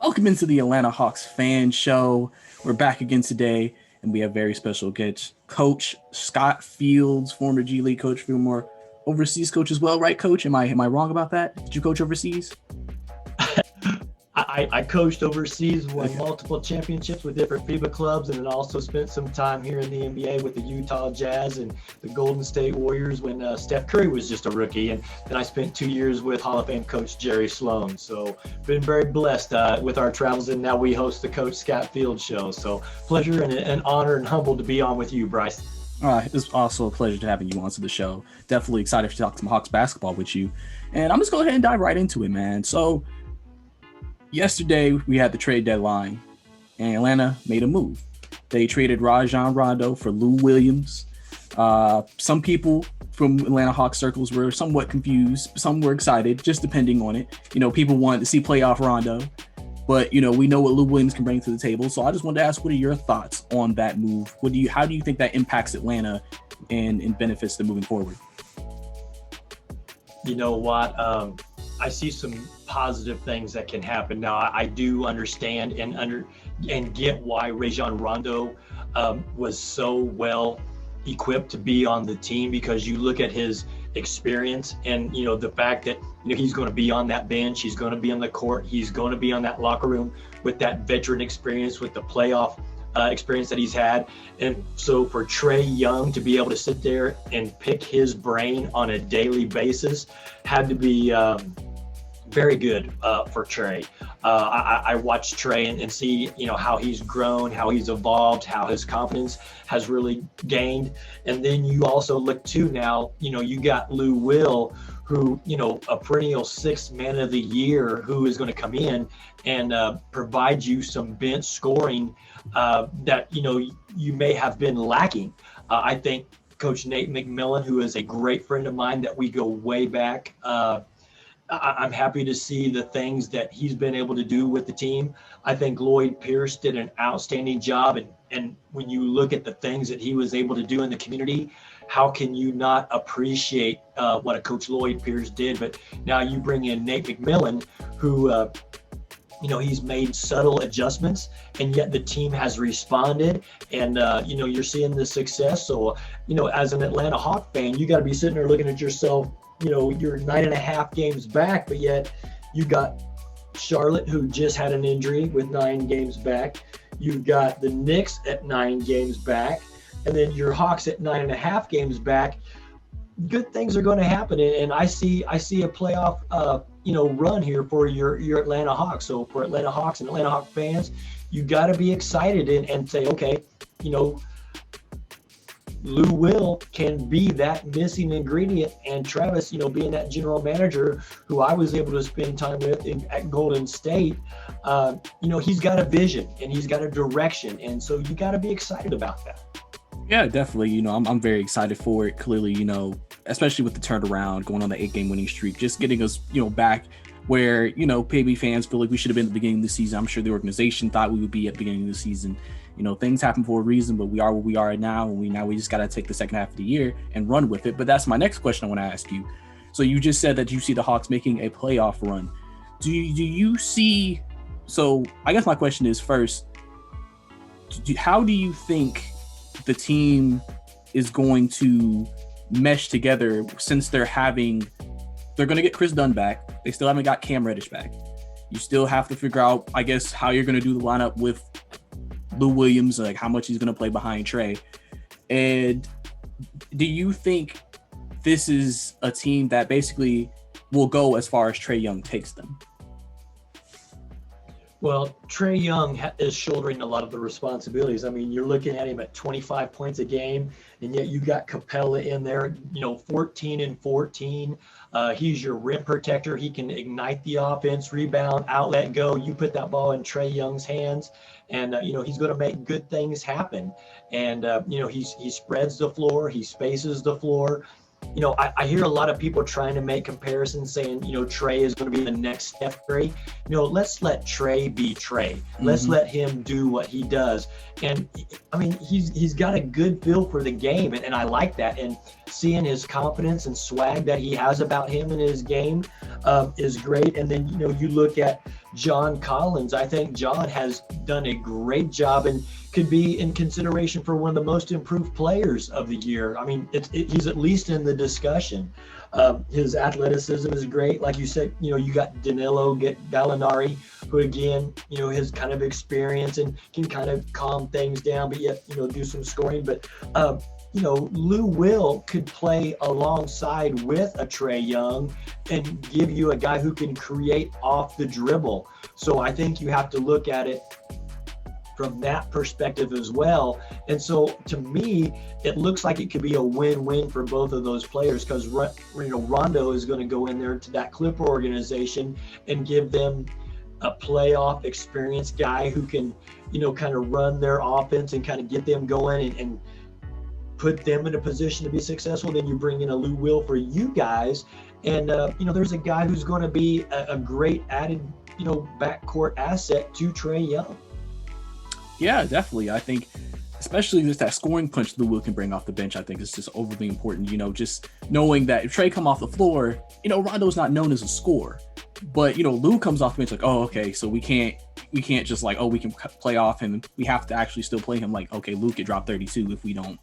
Welcome into the Atlanta Hawks fan show. We're back again today, and we have very special guest, Coach Scott Fields, former G League coach, former overseas coach as well, right, Coach? Am I wrong about that? Did you coach overseas? I coached overseas, won multiple championships with different FIBA clubs, and then also spent some time here in the NBA with the Utah Jazz and the Golden State Warriors when Steph Curry was just a rookie. And then I spent 2 years with Hall of Fame coach Jerry Sloan. So been very blessed with our travels, and now we host the Coach Scott Fields show. So pleasure and an honor and humbled to be on with you, Bryce. It's also a pleasure to having you onto the show. Definitely excited to talk some Hawks basketball with you. And I'm just going to go ahead and dive right into it, man. So yesterday, we had the trade deadline, and Atlanta made a move. They traded Rajon Rondo for Lou Williams. Some people from Atlanta Hawks circles were somewhat confused. Some were excited, just depending on it. People wanted to see playoff Rondo, but, we know what Lou Williams can bring to the table. So I just wanted to ask, what are your thoughts on that move? How do you think that impacts Atlanta and benefits them moving forward? You know what? I see some positive things that can happen. Now, I do understand and get why Rajon Rondo was so well equipped to be on the team, because you look at his experience and the fact that he's going to be on that bench, he's going to be on the court, he's going to be on that locker room with that veteran experience, with the playoff experience that he's had. And so for Trae Young to be able to sit there and pick his brain on a daily basis had to be very good for Trae. I watched Trae and see, how he's grown, how he's evolved, how his confidence has really gained. And then you also look too now, you got Lou Will, who, a perennial sixth man of the year, who is going to come in and provide you some bench scoring that, you may have been lacking. I think Coach Nate McMillan, who is a great friend of mine that we go way back, I'm happy to see the things that he's been able to do with the team. I think Lloyd Pierce did an outstanding job. And when you look at the things that he was able to do in the community, how can you not appreciate what a Coach Lloyd Pierce did? But now you bring in Nate McMillan, who, he's made subtle adjustments, and yet the team has responded. And, you're seeing the success. So, as an Atlanta Hawk fan, you got to be sitting there looking at yourself. You're 9.5 games back, but yet you got Charlotte, who just had an injury, with 9 games back. You've got the Knicks at 9 games back, and then your Hawks at 9.5 games back. Good things are going to happen, and I see a playoff, run here for your Atlanta Hawks. So for Atlanta Hawks and Atlanta Hawk fans, you got to be excited and say, okay, Lou Will can be that missing ingredient, and Travis, being that general manager who I was able to spend time with at Golden State, he's got a vision and he's got a direction, and so you got to be excited about that. Yeah, definitely. I'm very excited for it. Clearly, especially with the turnaround, going on the 8-game winning streak, just getting us, back where, PB fans feel like we should have been at the beginning of the season. I'm sure the organization thought we would be at the beginning of the season. Things happen for a reason, but we are what we are now. And we just got to take the second half of the year and run with it. But that's my next question I want to ask you. So you just said that you see the Hawks making a playoff run. Do you see? So I guess my question is, first, how do you think the team is going to mesh together, since they're going to get Chris Dunn back? They still haven't got Cam Reddish back. You still have to figure out, I guess, how you're going to do the lineup with Lou Williams, like how much he's going to play behind Trae. And do you think this is a team that basically will go as far as Trae Young takes them? Well, Trae Young is shouldering a lot of the responsibilities. I mean, you're looking at him at 25 points a game, and yet you got Capella in there, 14 and 14. He's your rim protector. He can ignite the offense, rebound, outlet, go. You put that ball in Trae Young's hands, and he's going to make good things happen. And he spreads the floor, he spaces the floor. I hear a lot of people trying to make comparisons saying, Trey is going to be the next Steph Curry. Let's let Trey be Trey. Let's let him do what he does. And I mean, he's got a good feel for the game, and I like that. And seeing his confidence and swag that he has about him in his game is great. And then, you look at John Collins. I think John has done a great job and could be in consideration for one of the most improved players of the year. I mean, he's at least in the discussion. His athleticism is great. Like you said, you got Danilo Gallinari, who again, his kind of experience and can kind of calm things down, but yet, do some scoring. But, Lou Will could play alongside with a Trae Young and give you a guy who can create off the dribble. So I think you have to look at it from that perspective as well. And so to me, it looks like it could be a win-win for both of those players, because Rondo is going to go in there to that Clipper organization and give them a playoff experienced guy who can, kind of run their offense and kind of get them going and put them in a position to be successful. Then you bring in a Lou Will for you guys. And, there's a guy who's going to be a great added, backcourt asset to Trae Young. Yeah, definitely. I think especially just that scoring punch Lou Will can bring off the bench, I think is just overly important. Just knowing that if Trae come off the floor, Rondo's not known as a scorer. But, Lou comes off the bench like, oh, okay, so we can't just like, oh, we can play off him. We have to actually still play him like, okay, Lou could drop 32 if we don't,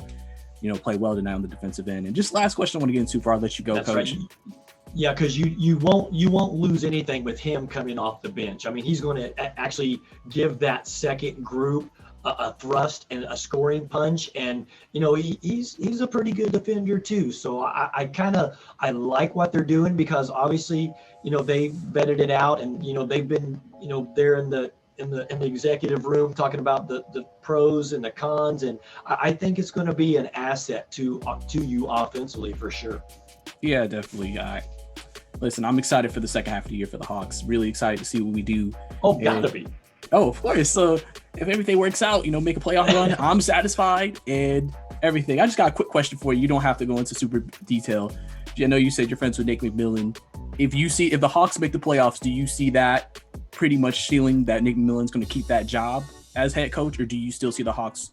play well tonight on the defensive end. And just last question I want to get into before I let you go, That's Coach. Right. Yeah, because you won't lose anything with him coming off the bench. I mean, he's going to actually give that second group a thrust and a scoring punch, and he's a pretty good defender too. So I like what they're doing, because obviously they vetted it out, and they've been there in the executive room talking about the pros and the cons, and I think it's going to be an asset to you offensively for sure. Yeah, definitely. Listen, I'm excited for the second half of the year for the Hawks. Really excited to see what we do. Oh, gotta be. Oh, of course. So if everything works out, make a playoff run, I'm satisfied and everything. I just got a quick question for you. You don't have to go into super detail. I know you said you're friends with Nate McMillan. If the Hawks make the playoffs, do you see that pretty much sealing that Nate McMillan's going to keep that job as head coach, or do you still see the Hawks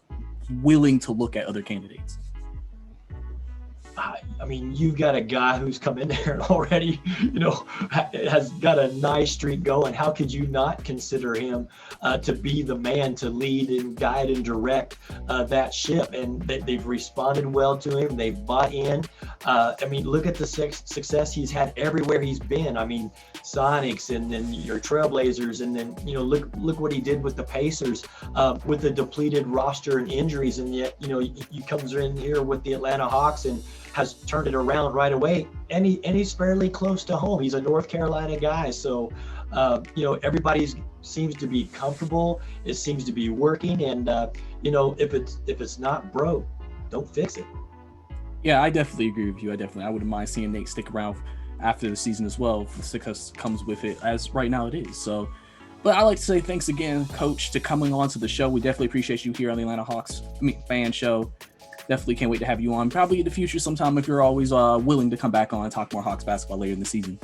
willing to look at other candidates? I mean, you've got a guy who's come in there and already, has got a nice streak going. How could you not consider him to be the man to lead and guide and direct that ship? And they've responded well to him. They've bought in. I mean, look at the success he's had everywhere he's been. I mean, Sonics, and then your Trailblazers, and then look what he did with the Pacers with the depleted roster and injuries, and yet he comes in here with the Atlanta Hawks and has turned it around right away, and he's fairly close to home. He's a North Carolina guy, so everybody seems to be comfortable. It seems to be working, and if it's not broke, don't fix it. Yeah, I definitely agree with you. I wouldn't mind seeing Nate stick around after the season as well. The success comes with it, as right now it is. So, but I like to say thanks again, Coach, to coming on to the show. We definitely appreciate you here on the Atlanta Hawks fan show. Definitely can't wait to have you on, probably in the future sometime if you're always willing to come back on and talk more Hawks basketball later in the season.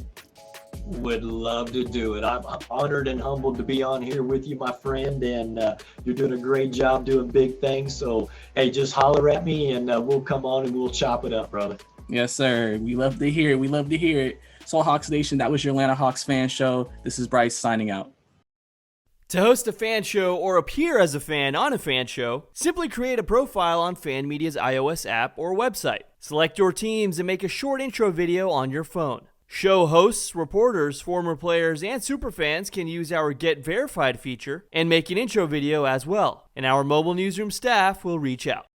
Would love to do it. I'm honored and humbled to be on here with you, my friend, and you're doing a great job doing big things. So, hey, just holler at me, and we'll come on and we'll chop it up, brother. Yes, sir. We love to hear it. So, Hawks Nation, that was your Atlanta Hawks fan show. This is Bryce signing out. To host a fan show or appear as a fan on a fan show, simply create a profile on Fan Media's iOS app or website. Select your teams and make a short intro video on your phone. Show hosts, reporters, former players, and superfans can use our Get Verified feature and make an intro video as well, and our mobile newsroom staff will reach out.